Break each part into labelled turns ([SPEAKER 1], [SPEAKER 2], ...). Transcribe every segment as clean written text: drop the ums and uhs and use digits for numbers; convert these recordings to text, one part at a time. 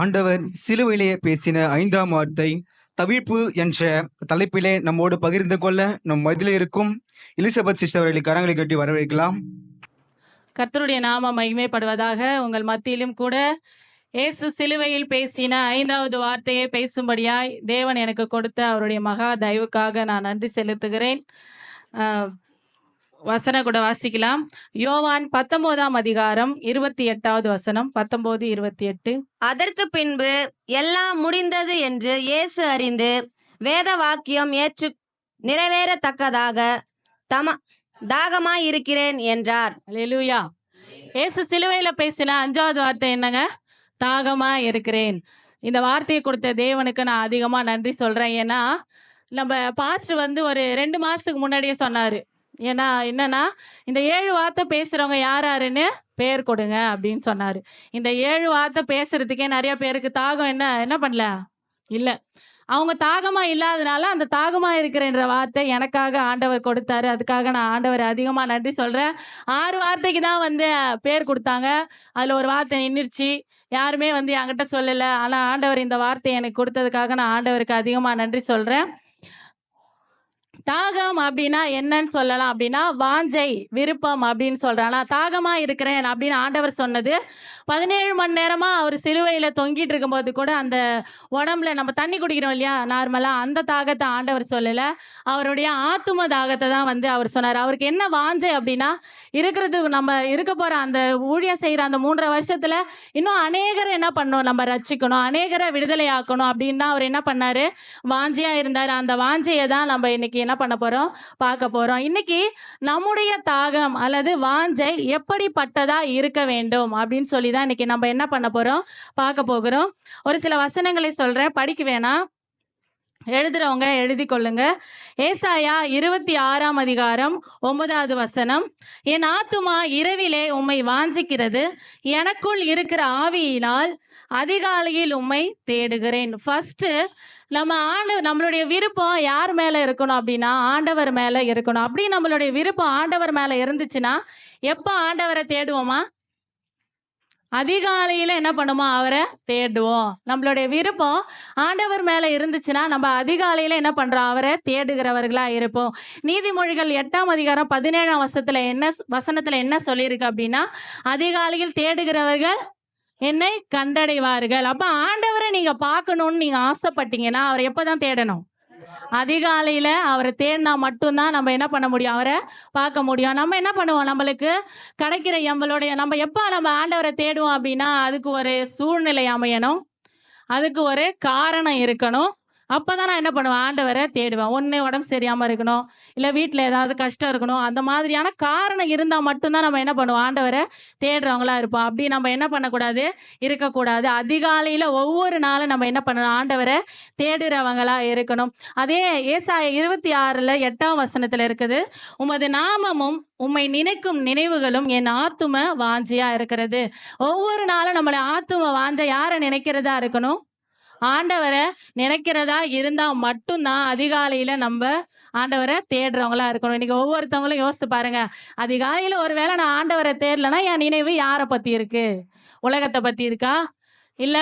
[SPEAKER 1] ஆண்டவர் சிலுவையிலே பேசின 5ஆம் வார்த்தை தவிர்ப்பு என்ற தலைப்பிலே நம்மோடு பகிர்ந்து கொள்ள நம் மத்தியிலே இருக்கும் எலிசபெத் சிஸ்டர் அவர்களை கரங்களை கட்டி வரவேற்கலாம்.
[SPEAKER 2] கர்த்தருடைய நாம மகிமைப்படுவதாக. உங்கள் மத்தியிலும் கூட இயேசு சிலுவையில் பேசின 5வது வார்த்தையை பேசும்படியாய் தேவன் எனக்கு கொடுத்த அவருடைய மகா தயவுக்காக நான் நன்றி செலுத்துகிறேன். வசனம் கூட வாசிக்கலாம். யோவான் 19ஆம் அதிகாரம் 28வது வசனம். 19:28.
[SPEAKER 3] அதற்கு பின்பு எல்லாம் முடிந்தது என்று இயேசு அறிந்து வேத வாக்கியம் நிறைவேறத்தக்கதாக தாகமாய் இருக்கிறேன் என்றார்.
[SPEAKER 2] அல்லேலூயா. இயேசு சிலுவையில பேசின 5வது வார்த்தை என்னங்க? தாகமா இருக்கிறேன். இந்த வார்த்தையை கொடுத்த தேவனுக்கு நான் அதிகமா நன்றி சொல்றேன். ஏன்னா நம்ம பாஸ்டர் ஒரு 2 மாசத்துக்கு முன்னாடியே சொன்னாரு. ஏன்னா என்னன்னா, இந்த 7 வார்த்தை பேசுறவங்க யாருன்னு பேர் கொடுங்க அப்படின்னு சொன்னாரு. இந்த 7 வார்த்தை பேசுறதுக்கே நிறைய பேருக்கு தாகம் என்ன பண்ணல இல்ல. அவங்க தாகமா இல்லாதனால அந்த தாகமா இருக்கிறன்ற வார்த்தை எனக்காக ஆண்டவர் கொடுத்தாரு. அதுக்காக நான் ஆண்டவர் அதிகமா நன்றி சொல்றேன். 6 வார்த்தைக்கு தான் பேர் கொடுத்தாங்க. அதுல ஒரு வார்த்தை நின்றுச்சு. யாருமே என்கிட்ட சொல்லல. ஆனா ஆண்டவர் இந்த வார்த்தையை எனக்கு கொடுத்ததுக்காக நான் ஆண்டவருக்கு அதிகமா நன்றி சொல்றேன். தாகம் அப்படின்னா என்னன்னு சொல்லலாம் அப்படின்னா, வாஞ்சை, விருப்பம் அப்படின்னு சொல்றான். நான் தாகமா இருக்கிறேன் அப்படின்னு ஆண்டவர் சொன்னது 17 மணி நேரமா அவர் சிலுவையில தொங்கிட்டு இருக்கும்போது கூட அந்த உடம்புல நம்ம தண்ணி குடிக்கிறோம் இல்லையா நார்மலா, அந்த தாகத்தை ஆண்டவர் சொல்லல. அவருடைய ஆத்தும தாகத்தை தான் அவர் சொன்னார். அவருக்கு என்ன வாஞ்சை அப்படின்னா, நம்ம இருக்க போற அந்த ஊழியம் செய்யற அந்த 3.5 வருஷத்துல இன்னும் அநேகரை என்ன பண்ணணும், நம்ம ரட்சிக்கணும், அநேகரை விடுதலை ஆக்கணும் அப்படின்னு தான் அவர் என்ன பண்ணாரு, வாஞ்சையா இருந்தார். அந்த வாஞ்சையை தான் நம்ம இன்னைக்கு என்ன பண்ண போறோம், பார்க்க போறோம். இன்னைக்கு நம்முடைய தாகம் அல்லது வாஞ்சை எப்படிப்பட்டதா இருக்க வேண்டும் அப்படின்னு சொல்லி தான் இன்னைக்கு நம்ம என்ன பண்ண போறோம், பார்க்க போகிறோம். ஒரு சில வசனங்களை சொல்றேன், படிக்க வேணாம், எழுதுறவங்க எழுதி கொள்ளுங்க. ஏசாயா 26ஆம் அதிகாரம் 9வது வசனம். என் ஆத்துமா இரவிலே உம்மை வாஞ்சிக்கிறது, எனக்குள் இருக்கிற ஆவியினால் அதிகாலையில் உம்மை தேடுகிறேன். ஃபர்ஸ்ட் நம்மளுடைய விருப்பம் யார் மேல இருக்கணும் அப்படின்னா, ஆண்டவர் மேல இருக்கணும். அப்படி நம்மளுடைய விருப்பம் ஆண்டவர் மேல இருந்துச்சுன்னா எப்ப ஆண்டவரை தேடுவோமா? அதிகாலையில என்ன பண்ணுமோ, அவரை தேடுவோம். நம்மளுடைய விருப்பம் ஆண்டவர் மேல இருந்துச்சுன்னா நம்ம அதிகாலையில என்ன பண்றோம், அவரை தேடுகிறவர்களா இருப்போம். நீதிமொழிகள் 8ஆம் அதிகாரம் 17ஆம் வசனத்துல என்ன சொல்லியிருக்கு அப்படின்னா, அதிகாலையில் தேடுகிறவர்கள் என்னை கண்டடைவார்கள். அப்ப ஆண்டவரை நீங்க பார்க்கணும்னு நீங்க ஆசைப்பட்டீங்கன்னா அவரை எப்பதான் தேடணும்? அதிகாலையில அவரை தேடினா மட்டும்தான் நம்ம என்ன பண்ண முடியும், அவரை பார்க்க முடியும். நம்ம என்ன பண்ணுவோம், நம்மளுக்கு கிடைக்கிற நம்ம எப்ப நம்ம ஆண்டவரை தேடுவோம் அப்படின்னா, அதுக்கு ஒரு சூழ்நிலை அமையணும், அதுக்கு ஒரு காரணம் இருக்கணும். அப்போதான் நான் என்ன பண்ணுவேன், ஆண்டவரை தேடுவேன். ஒன்று உடம்பு சரியாமல் இருக்கணும், இல்லை வீட்டில் ஏதாவது கஷ்டம் இருக்கணும், அந்த மாதிரியான காரணம் இருந்தால் மட்டும்தான் நம்ம என்ன பண்ணுவோம், ஆண்டவரை தேடுறவங்களா இருப்போம். அப்படி நம்ம என்ன பண்ணக்கூடாது, இருக்கக்கூடாது. அதிகாலையில் ஒவ்வொரு நாளும் நம்ம என்ன பண்ணணும், ஆண்டவரை தேடுறவங்களா இருக்கணும். அதே ஏசாயா 26:8ஆம் வசனத்தில் இருக்குது, உமது நாமமும் உம்மை நினைக்கும் நினைவுகளும் என் ஆத்தும வாஞ்சியா இருக்கிறது. ஒவ்வொரு நாளும் நம்மளை ஆத்தும வாஞ்ச யாரை நினைக்கிறதா இருக்கணும், ஆண்டவரை நினைக்கிறதா இருந்தா மட்டும்தான் அதிகாலையில நம்ம ஆண்டவரை தேடுறவங்களா இருக்கணும். இன்னைக்கு ஒவ்வொருத்தவங்களும் யோசித்து பாருங்க, அதிகாலையில ஒருவேளை நான் ஆண்டவரை தேடலைன்னா என் நினைவு யாரை பத்தி இருக்கு? உலகத்தை பத்தி இருக்கா, இல்ல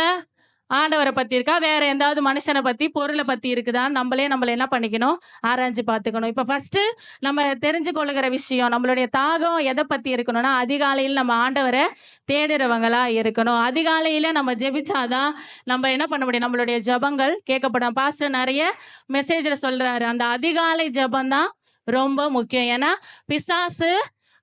[SPEAKER 2] ஆண்டவரை பத்தி இருக்கா, வேற எந்தாவது மனுஷனை பத்தி, பொருளை பத்தி இருக்குதான்னு நம்மளை என்ன பண்ணிக்கணும், ஆராய்ஞ்சு பார்த்துக்கணும். இப்போ ஃபர்ஸ்ட் நம்ம தெரிஞ்சு கொள்ளுகிற விஷயம், நம்மளுடைய தாகம் எதை பத்தி இருக்கணும்னா, அதிகாலையில் நம்ம ஆண்டவரை தேடுறவங்களா இருக்கணும். அதிகாலையில நம்ம ஜெபிச்சாதான் நம்ம என்ன பண்ண முடியும், நம்மளுடைய ஜபங்கள் கேட்கப்படும். பாஸ்டர் நிறைய மெசேஜ்ல சொல்றாரு, அந்த அதிகாலை ஜபம் தான் ரொம்ப முக்கியம். ஏன்னா பிசாசு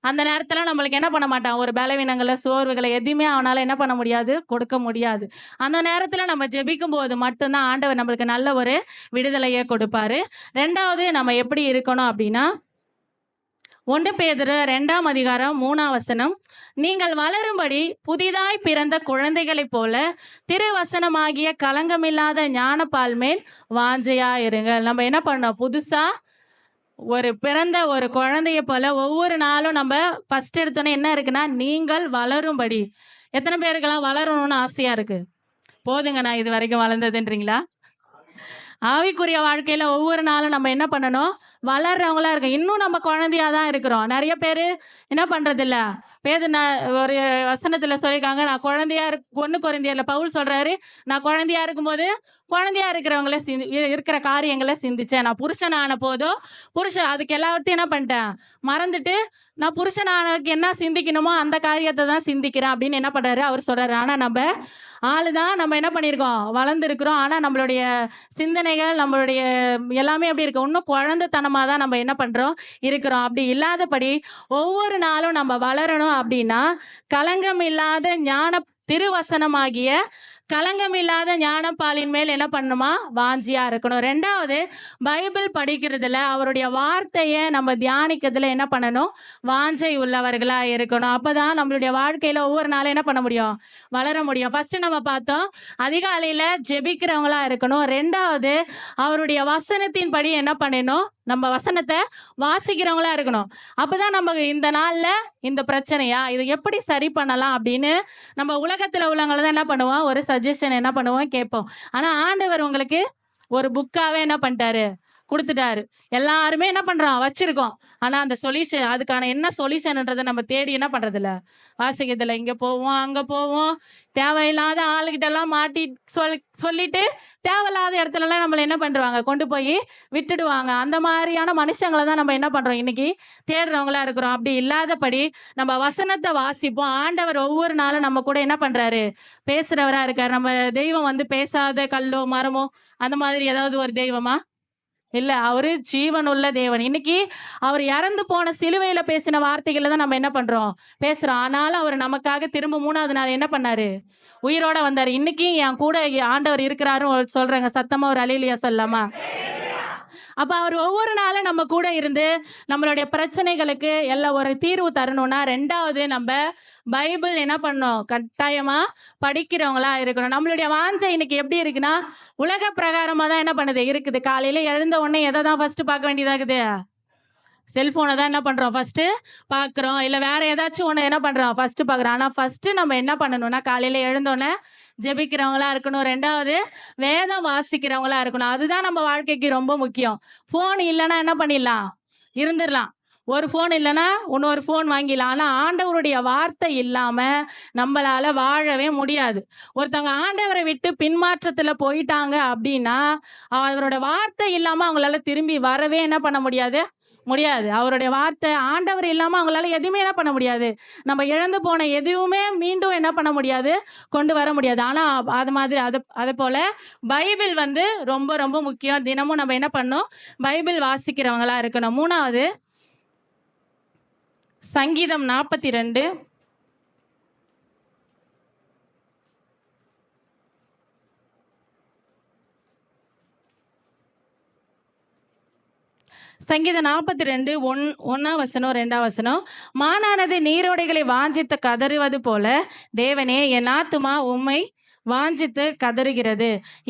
[SPEAKER 2] அந்த நேரத்தில் நம்மளுக்கு என்ன பண்ண மாட்டான், ஒரு பலவீனங்களை, சோர்வுகளை எதுவுமே அவனால் என்ன பண்ண முடியாது, கொடுக்க முடியாது. அந்த நேரத்தில் நம்ம ஜெபிக்கும் போது மட்டும்தான் ஆண்டவர் நம்மளுக்கு நல்ல ஒரு விடுதலையை கொடுப்பாரு. 2வது நம்ம எப்படி இருக்கணும் அப்படின்னா, 1 பேதுரு 2ஆம் அதிகாரம் 3ஆம் வசனம். நீங்கள் வளரும்படி புதிதாய் பிறந்த குழந்தைகளைப் போல திருவசனமாகிய கலங்கமில்லாத ஞானப்பால் மேல் வாஞ்சையா இருங்கள். நம்ம என்ன பண்ணோம், புதுசா பிறந்த ஒரு குழந்தைய போல ஒவ்வொரு நாளும் நம்ம ஃபர்ஸ்ட் எடுத்தோன்னே என்ன இருக்குன்னா, நீங்கள் வளரும்படி. எத்தனை பேருக்கெல்லாம் வளரணும்னு ஆசையா இருக்கு? போதுங்க, நான் இது வரைக்கும் வளர்ந்ததுன்றீங்களா? ஆவிக்குரிய வாழ்க்கையில ஒவ்வொரு நாளும் நம்ம என்ன பண்ணணும்? வளர்றவங்களா இருக்கோம். இன்னும் நம்ம குழந்தையா தான் இருக்கிறோம். நெறைய பேரு என்ன பண்றதில்ல. ஒரு வசனத்துல சொல்லியிருக்காங்க, நான் குழந்தையா 1 கொரிந்தியர்ல பவுல் சொல்றாரு, நான் குழந்தையா இருக்கும்போது, குழந்தையா இருக்கிறவங்கள இருக்கிற காரியங்கள சிந்திச்சேன். நான் புருஷன் ஆன போதோ, அதுக்கு எல்லாவற்றையும் என்ன பண்ணிட்டேன்? மறந்துட்டு, நான் புருஷன் ஆனதுக்கு என்ன சிந்திக்கணுமோ, அந்த காரியத்த தான் சிந்திக்கிறேன் அப்படின்னு என்ன பண்றாரு? அவர் சொல்றாரு. ஆனா நம்ம என்ன பண்ணியிருக்கோம்? வளர்ந்திருக்கிறோம். ஆனா நம்மளுடைய சிந்தனைகள், நம்மளுடைய எல்லாமே எப்படி இருக்கு? இன்னும் குழந்தைத்தனமா தான் நம்ம என்ன பண்றோம்? இருக்கிறோம். அப்படி இல்லாதபடி ஒவ்வொரு நாளும் நம்ம வளரணும் அப்படின்னா, களங்கம் இல்லாத ஞான திருவசனமாகிய களங்கமில்லாத ஞானப்பாலின் மேல் என்ன பண்ணணுமா? வாஞ்சியா இருக்கணும். 2வது, பைபிள் படிக்கிறதுல, அவருடைய வார்த்தையை நம்ம தியானிக்கிறதுல என்ன பண்ணணும்? வாஞ்சை உள்ளவர்களா இருக்கணும். அப்பதான் நம்மளுடைய வாழ்க்கையில ஒவ்வொரு நாளும் என்ன பண்ண முடியும்? வளர முடியும். ஃபர்ஸ்ட் நம்ம பார்த்தோம், அதிகாலையில ஜெபிக்கிறவங்களா இருக்கணும். 2வது, அவருடைய வசனத்தின் படி என்ன பண்ணணும்? நம்ம வசனத்தை வாசிக்கிறவங்களா இருக்கணும். அப்பதான் நம்ம இந்த நாள்ல இந்த பிரச்சனையா, இதை எப்படி சரி பண்ணலாம் அப்படின்னு நம்ம உலகத்துல உள்ளவங்களை தான் என்ன பண்ணுவோம்? ஒரு சஜஷன் என்ன பண்ணுவோம்? கேட்போம். ஆனா ஆண்டவர் உங்களுக்கு ஒரு புக்காவே என்ன பண்ணிட்டாரு? குடுத்துட்டாரு. எல்லாருமே என்ன பண்றோம்? வச்சிருக்கோம். ஆனா அந்த சொல்யூஷன், அதுக்கான என்ன சொல்யூஷன்ன்றத நம்ம தேடி என்ன பண்றதில்ல? வாசிக்கிறதில்ல. இங்க போவோம், அங்க போவோம். தேவையில்லாத ஆளுகிட்டலாம் மாட்டி சொல்லிட்டு தேவையில்லாத இடத்துலலாம் நம்மள என்ன பண்றாங்க? கொண்டு போய் விட்டுடுவாங்க. அந்த மாதிரியான மனுஷங்கள தான் நம்ம என்ன பண்றோம்? இன்னைக்கு தேடுறவங்களா இருக்கிறோம். அப்படி இல்லாதபடி நம்ம வசனத்தை வாசிப்போம். ஆண்டவர் ஒவ்வொரு நாளும் நம்ம கூட என்ன பண்றாரு? பேசுறவரா இருக்காரு. நம்ம தெய்வம் வந்து பேசாத கல்லோ, மரமோ அந்த மாதிரி ஏதாவது ஒரு தெய்வமா? இல்ல. அவரு ஜீவனுள்ள தேவன். இன்னைக்கு அவர் இறந்து போன சிலுவையில பேசின வார்த்தைகள தான் நம்ம என்ன பண்றோம்? பேசுறோம். ஆனாலும் அவர் நமக்காக திரும்ப 3வது நாள் என்ன பண்ணாரு? உயிரோட வந்தாரு. இன்னைக்கு என் கூட ஆண்டவர் இருக்கிறாருன்னு சொல்றேங்க. சத்தமா ஒரு அல்லேலூயா சொல்லலாமா? அப்ப அவர் ஒவ்வொரு நாளும் நம்ம கூட இருந்து நம்மளுடைய பிரச்சனைகளுக்கு எல்லாம் ஒரு தீர்வு தரணும்னா, 2வது நம்ம பைபிள் என்ன பண்ணணும்? கட்டாயமா படிக்கிறவங்களா இருக்கணும். நம்மளுடைய வாஞ்சை இன்னைக்கு எப்படி இருக்குன்னா, உலக பிரகாரமா தான் என்ன பண்ணுது? இருக்குது. காலையில எழுந்த உடனே எதை தான் ஃபர்ஸ்ட் பார்க்க வேண்டியதா இருக்குது? செல்ஃபோனை தான் என்ன பண்ணுறோம்? ஃபஸ்ட்டு பார்க்குறோம். இல்லை வேறு ஏதாச்சும் ஒன்று என்ன பண்ணுறோம்? ஃபஸ்ட்டு பார்க்குறோம். ஆனால் ஃபஸ்ட்டு நம்ம என்ன பண்ணணும்னா, காலையில் எழுந்தோன்னே ஜெபிக்கிறவங்களா இருக்கணும். 2வது, வேதம் வாசிக்கிறவங்களா இருக்கணும். அதுதான் நம்ம வாழ்க்கைக்கு ரொம்ப முக்கியம். ஃபோன் இல்லைன்னா என்ன பண்ணிடலாம்? இருந்துடலாம். ஒரு ஃபோன் இல்லைன்னா இன்னொரு ஃபோன் வாங்கிடலாம். ஆனால் ஆண்டவருடைய வார்த்தை இல்லாமல் நம்மளால் வாழவே முடியாது. ஒருத்தவங்க ஆண்டவரை விட்டு பின்மாற்றத்தில் போயிட்டாங்க அப்படின்னா, அவரோட வார்த்தை இல்லாமல் அவங்களால திரும்பி வரவே என்ன பண்ண முடியாது? அவருடைய வார்த்தை ஆண்டவர் இல்லாமல் அவங்களால எதுவுமே என்ன பண்ண முடியாது. நம்ம இழந்து போன எதுவுமே மீண்டும் என்ன பண்ண முடியாது? கொண்டு வர முடியாது. ஆனால் அது மாதிரி அதை போல் பைபிள் வந்து ரொம்ப ரொம்ப முக்கியம். தினமும் நம்ம என்ன பண்ணணும்? பைபிள் வாசிக்கிறவங்களா இருக்கணும். 3வது, சங்கீதம் 42 சங்கீதம் 42 1ஆம் வசனம் 2ஆம் வசனம். மானானது நீரோடைகளை வாஞ்சித்து கதறுவது போல தேவனே, என் ஆத்துமா உம்மை வாஞ்சித்து கதறுகிறது.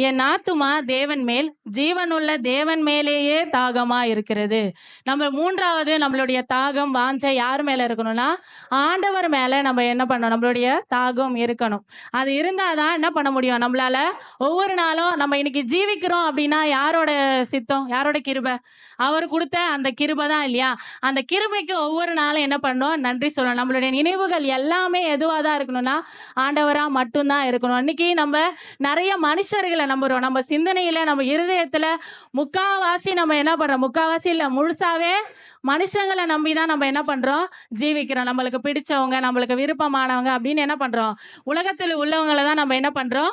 [SPEAKER 2] என் ஆத்துமா தேவன் மேல், ஜீவனுள்ள தேவன் மேலேயே தாகமா இருக்கிறது. நம்ம 3வது, நம்மளுடைய தாகம் வாஞ்சை யார் மேல இருக்கணும்னா, ஆண்டவர் மேல நம்ம என்ன பண்ணணும்? நம்மளுடைய தாகம் இருக்கணும். அது இருந்தாதான் என்ன பண்ண முடியும்? நம்மளால ஒவ்வொரு நாளும் நம்ம இன்னைக்கு ஜீவிக்கிறோம் அப்படின்னா, யாரோட சித்தம், யாரோட கிருபை? அவர் கொடுத்த அந்த கிருபை தான் இல்லையா? அந்த கிருபைக்கு ஒவ்வொரு நாளும் என்ன பண்ணணும்? நன்றி சொல்லணும். நம்மளுடைய நினைவுகள் எல்லாமே எதுவாக தான் இருக்கணும்னா, ஆண்டவரா மட்டும்தான் இருக்கணும். இன்னைக்கு நம்ம நிறைய மனுஷர்களை நம்புறோம். நம்ம சிந்தனையில, நம்ம இருதயத்துல முக்காவாசி நம்ம என்ன பண்றோம்? முக்காவாசி இல்ல, முழுசாவே மனுஷங்களை நம்பி தான் நம்ம என்ன பண்றோம்? ஜீவிக்கிறோம். நம்மளுக்கு பிடிச்சவங்க, நம்மளுக்கு விருப்பமானவங்க அப்படின்னு என்ன பண்றோம்? உலகத்தில் உள்ளவங்களை தான் நம்ம என்ன பண்றோம்?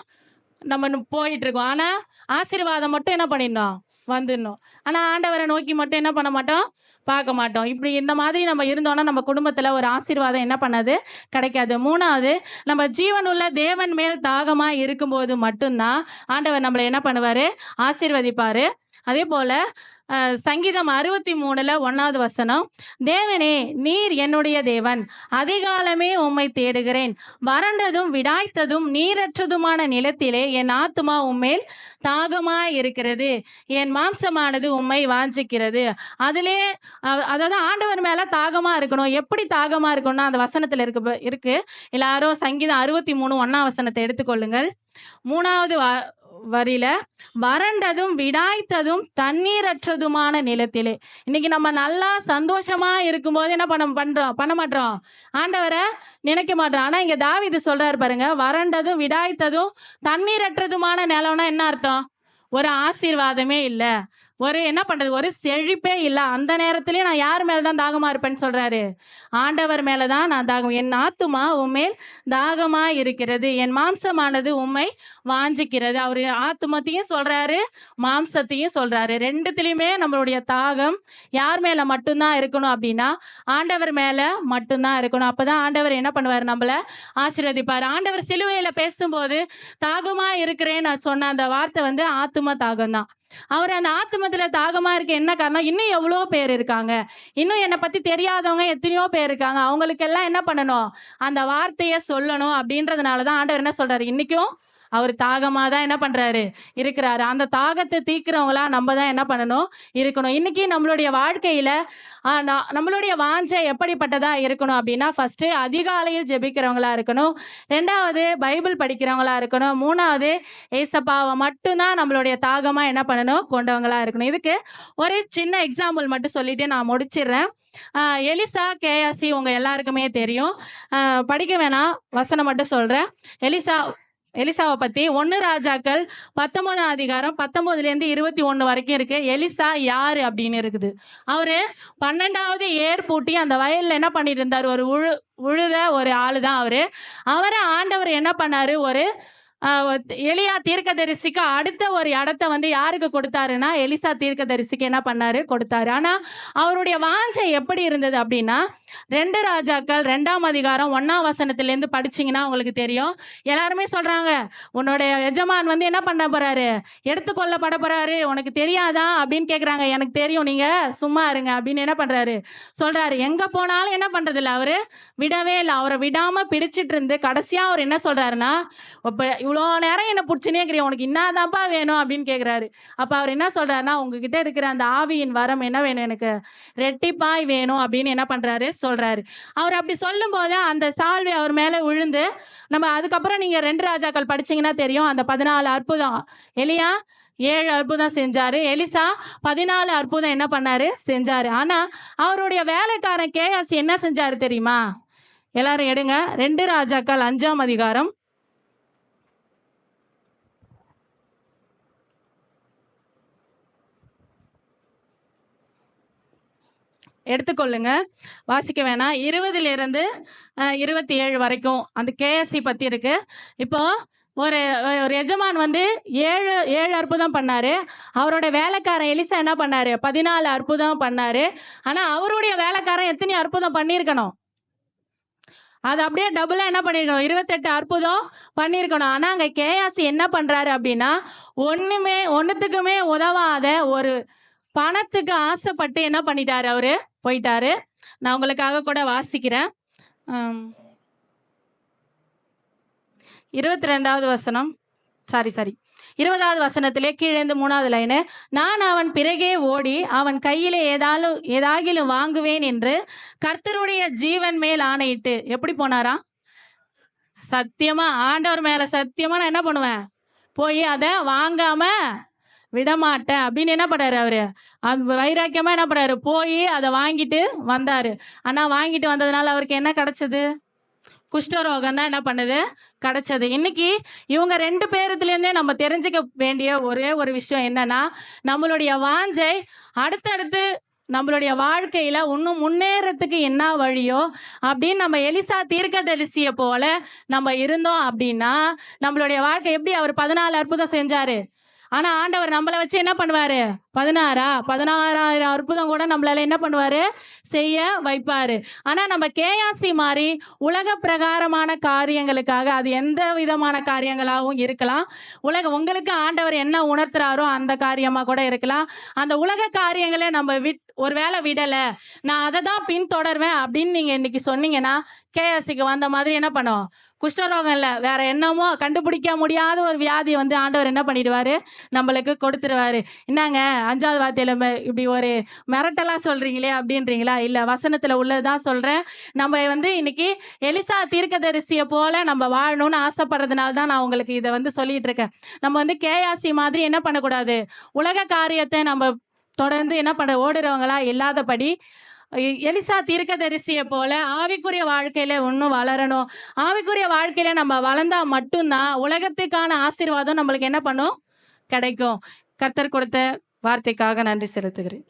[SPEAKER 2] நம்ம போயிட்டு இருக்கோம். ஆனா ஆசீர்வாதம் மட்டும் என்ன பண்ணிடணும்? வந்துடணும். ஆனா ஆண்டவரை நோக்கி மட்டும் என்ன பண்ண மாட்டோம்? பார்க்க மாட்டோம். இப்படி இந்த மாதிரி நம்ம இருந்தோம்னா நம்ம குடும்பத்துல ஒரு ஆசீர்வாதம் என்ன பண்ணாது? கிடைக்காது. 3வது, நம்ம ஜீவனுள்ள தேவன் மேல் தாகமா இருக்கும்போது மட்டும்தான் ஆண்டவர் நம்மளை என்ன பண்ணுவாரு? ஆசீர்வதிப்பாரு. அதே போல சங்கீதம் 63 1ஆவது வசனம், தேவனே நீர் என்னுடைய தேவன், அதிகாலமே உம்மை தேடுகிறேன். வறண்டதும் விடாய்த்ததும் நீரற்றதுமான நிலத்திலே என் ஆத்துமா உம்மேல் தாகமாய் இருக்கிறது. என் மாம்சமானது உம்மை வாஞ்சிக்கிறது. அதிலே அதாவது ஆண்டவர் மேல தாகமா இருக்கணும். எப்படி தாகமா இருக்கணும்னா, அந்த வசனத்துல இருக்கு. எல்லாரும் சங்கீதம் 63 1ஆம் வசனத்தை எடுத்துக்கொள்ளுங்கள். 3வது வரியில வறண்டதும் விடாய்த்ததும் தண்ணீரற்றதுமான நிலத்திலே. இன்னைக்கு நம்ம நல்லா சந்தோஷமா இருக்கும்போது என்ன பண்ண மாட்டோம், ஆண்டவரை நினைக்க மாட்டோம். ஆனா இங்க தாவீது சொல்றாரு பாருங்க, வறண்டதும் விடாய்த்ததும் தண்ணீரற்றதுமான நிலம்னா என்ன அர்த்தம்? ஒரு ஆசீர்வாதமே இல்ல, ஒரு என்ன பண்றது, ஒரு செழிப்பே இல்ல. அந்த நேரத்திலேயே நான் யார் மேலதான் தாகமா இருப்பேன்னு சொல்றாரு? ஆண்டவர் மேலதான் நான் தாகம். என் ஆத்துமா உம்மேல் தாகமா இருக்கிறது, என் மாம்சமானது உம்மை வாஞ்சிக்கிறது. அவரு ஆத்துமத்தையும் சொல்றாரு, மாம்சத்தையும் சொல்றாரு. ரெண்டுத்திலயுமே நம்மளுடைய தாகம் யார் மேல மட்டும்தான் இருக்கணும் அப்படின்னா ஆண்டவர் மேல மட்டும்தான் இருக்கணும். அப்பதான் ஆண்டவர் என்ன பண்ணுவார், நம்மள ஆசீர்வதிப்பார். ஆண்டவர் சிலுவையில பேசும்போது தாகமா இருக்கிறேன்னு சொன்ன அந்த வார்த்தை வந்து ஆத்தும தாகம் தான். அவர் அந்த ஆத்துமத்துல தாகமா இருக்க என்ன காரணம், இன்னும் எவ்வளோ பேர் இருக்காங்க, இன்னும் என்னை பத்தி தெரியாதவங்க எத்தனையோ பேர் இருக்காங்க, அவங்களுக்கெல்லாம் என்ன பண்ணணும், அந்த வார்த்தையை சொல்லணும். அப்படின்றதுனாலதான் ஆண்டவர் என்ன சொல்றாரு, இன்னைக்கும் அவர் தாகமா தான் என்ன பண்றாரு, இருக்கிறாரு. அந்த தாகத்தை தீர்க்கிறவங்களா நம்ம தான் என்ன பண்ணணும், இருக்கணும். இன்னைக்கு நம்மளுடைய வாழ்க்கையில நம்மளுடைய வாஞ்சை எப்படிப்பட்டதா இருக்கணும் அப்படின்னா, ஃபர்ஸ்ட் அதிகாலையில் ஜெபிக்கிறவங்களா இருக்கணும், ரெண்டாவது பைபிள் படிக்கிறவங்களா இருக்கணும், மூணாவது ஏசப்பாவை மட்டும்தான் நம்மளுடைய தாகமா என்ன பண்ணணும், கொண்டவங்களா இருக்கணும். இதுக்கு ஒரு சின்ன எக்ஸாம்பிள் மட்டும் சொல்லிட்டு நான் முடிச்சிடுறேன். எலிசா கேயாசி உங்க எல்லாருக்குமே தெரியும். படிக்க வேணாம், வசனம் மட்டும் சொல்றேன். எலிசாவை பத்தி 1 ராஜாக்கள் 19ஆம் அதிகாரம் 19லேருந்து 21 வரைக்கும் இருக்கு. எலிசா யாரு அப்படின்னு இருக்குது. அவரு 12வது ஏர் பூட்டி அந்த வயல்ல என்ன பண்ணிட்டு இருந்தாரு, ஒரு உழுத ஒரு ஆளு தான் அவரு. அவரை ஆண்டவர் என்ன பண்ணாரு, ஒரு எலியா தீர்க்கதரிசிக்கு அடுத்த ஒரு இடத்த வந்து யாருக்கு கொடுத்தாருன்னா எலிசா தீர்க்கதரிசிக்கு என்ன பண்ணாரு, கொடுத்தாரு. ஆனா அவருடைய வாஞ்சை எப்படி இருந்தது அப்படின்னா, 2 ராஜாக்கள் 2ஆம் அதிகாரம் 1ஆம் வசனத்திலேருந்து படிச்சீங்கன்னா உங்களுக்கு தெரியும். எல்லாருமே சொல்றாங்க, உன்னுடைய எஜமான் வந்து என்ன பண்ண போறாரு, எடுத்துக்கொள்ளப்பட போறாரு, உனக்கு தெரியாதா அப்படின்னு கேட்குறாங்க. எனக்கு தெரியும், நீங்க சும்மா இருங்க அப்படின்னு என்ன பண்றாரு சொல்றாரு. எங்க போனாலும் என்ன பண்றது இல்லை, அவரு விடவே இல்லை. அவரை விடாம பிடிச்சிட்டு இருந்து கடைசியா அவர் என்ன சொல்றாருன்னா, இப்போ இவ்வளோ நேரம் என்ன பிடிச்சினே இருக்கிறீ, உனக்கு என்னதான்ப்பா வேணும் அப்படின்னு கேட்குறாரு. அப்போ அவர் என்ன சொல்றாருன்னா, உங்ககிட்ட இருக்கிற அந்த ஆவியின் வரம் என்ன வேணும், எனக்கு ரெட்டிப்பாய் வேணும் அப்படின்னு என்ன பண்றாரு சொல்றாரு. அவர் அப்படி சொல்லும் போது அந்த சால்வை அவர் மேலே விழுந்து, நம்ம அதுக்கப்புறம் நீங்க 2 ராஜாக்கள் படிச்சீங்கன்னா தெரியும், அந்த 14 அற்புதம், எலியா 7 அற்புதம் செஞ்சாரு, எலிசா 14 அற்புதம் என்ன பண்ணாரு செஞ்சாரு. ஆனா அவருடைய வேலைக்காரன் கேயாசி என்ன செஞ்சாரு தெரியுமா? எல்லாரும் எடுங்க, 2 ராஜாக்கள் 5ஆம் அதிகாரம் எடுத்துக்கொள்ளுங்க, வாசிக்க வேணாம். 20லிருந்து 27 வரைக்கும் அந்த கேஎஸ்சி பத்தி இருக்கு. இப்போ ஒரு ஒரு எஜமான் வந்து 7 அற்புதம் பண்ணாரு. அவரோட வேலைக்காரன் எலிசா என்ன பண்ணாரு, 14 அற்புதம் பண்ணாரு. ஆனா அவருடைய வேலைக்காரன் எத்தனை அற்புதம் பண்ணியிருக்கணும், அது அப்படியே டபுளா என்ன பண்ணிருக்கணும், 28 அற்புதம் பண்ணியிருக்கணும். ஆனா அங்க கேயாசி என்ன பண்றாரு அப்படின்னா, ஒண்ணுத்துக்குமே உதவாத ஒரு பணத்துக்கு ஆசைப்பட்டு என்ன பண்ணிட்டாரு, அவரு போயிட்டாரு. நான் உங்களுக்காக கூட வாசிக்கிறேன். 22வது வசனம், சாரி 20வது வசனத்திலே கீழேந்து 3வது லைனு, நான் அவன் பிறகே ஓடி அவன் கையிலே ஏதாகிலும் வாங்குவேன் என்று கர்த்தருடைய ஜீவன் மேல் ஆணையிட்டு. எப்படி போனாராம், சத்தியமா ஆண்டவர் மேல சத்தியமா நான் என்ன பண்ணுவேன், போய் அதை வாங்காம விடமாட்டேன் அப்படின்னு என்ன பண்ணாரு, அவரு வைராக்கியமா என்ன பண்ணாரு, போய் அதை வாங்கிட்டு வந்தாரு. ஆனா வாங்கிட்டு வந்ததுனால அவருக்கு என்ன கிடைச்சது, குஷ்டரோகம் தான் என்ன பண்ணுது கிடைச்சது. இன்னைக்கு இவங்க 2 பேருத்துலேருந்தே நம்ம தெரிஞ்சுக்க வேண்டிய ஒரே ஒரு விஷயம் என்னன்னா, நம்மளுடைய வாஞ்சை அடுத்தடுத்து நம்மளுடைய வாழ்க்கையில இன்னும் முன்னேறத்துக்கு என்ன வழியோ அப்படின்னு நம்ம எலிசா தீர்க்கதரிசியை போல நம்ம இருந்தோம் அப்படின்னா நம்மளுடைய வாழ்க்கை எப்படி, அவர் 14 அற்புதம் செஞ்சாரு. ஆனா ஆண்டவர் நம்மளை வச்சு என்ன பண்ணுவாரு, 16,000 அற்புதம் கூட நம்மளால என்ன பண்ணுவாரு, செய்ய வைப்பாரு. ஆனா நம்ம கேயாசி மாதிரி உலக பிரகாரமான காரியங்களுக்காக, அது எந்த விதமான காரியங்களாகவும் இருக்கலாம், உங்களுக்கு ஆண்டவர் என்ன உணர்த்துறாரோ அந்த காரியமா கூட இருக்கலாம். அந்த உலக காரியங்களை நம்ம ஒருவேளை விடலை, நான் அதை தான் பின்தொடர்வேன் அப்படின்னு நீங்க இன்னைக்கு சொன்னீங்கன்னா, கேஎஸ்சிக்கு வந்த மாதிரி என்ன பண்ணும், குஷ்டரோகம் இல்லை, வேற என்னமோ கண்டுபிடிக்க முடியாத ஒரு வியாதியை வந்து ஆண்டவர் என்ன பண்ணிடுவாரு, நம்மளுக்கு கொடுத்துருவாரு. என்னங்க 5வது வார்த்தையில இப்படி ஒரு மிரட்டலா சொல்றீங்களே அப்படின்றீங்களா? இல்ல, வசனத்துல உள்ளதுதான் சொல்றேன். நம்ம வந்து இன்னைக்கு எலிசா தீர்க்கதரிசிய போல நம்ம வாழணும்னு ஆசைப்படுறதுனால தான் நான் உங்களுக்கு இதை வந்து சொல்லிட்டு இருக்கேன். நம்ம வந்து கேயாசி மாதிரி என்ன பண்ணக்கூடாது, உலக காரியத்தை நம்ம தொடர்ந்து என்ன பண்ண ஓடுறவங்களா இல்லாதபடி எலிசா தீர்க்கதரிசியை போல ஆவிக்குரிய வாழ்க்கையில இன்னும் வளரணும். ஆவிக்குரிய வாழ்க்கையில நம்ம வளர்ந்தா மட்டும்தான் உலகத்துக்கான ஆசீர்வாதம் நம்மளுக்கு என்ன பண்ணும், கிடைக்கும். கர்த்தர் கொடுத்த வார்த்தைக்காக நன்றி செலுத்துகிறேன்.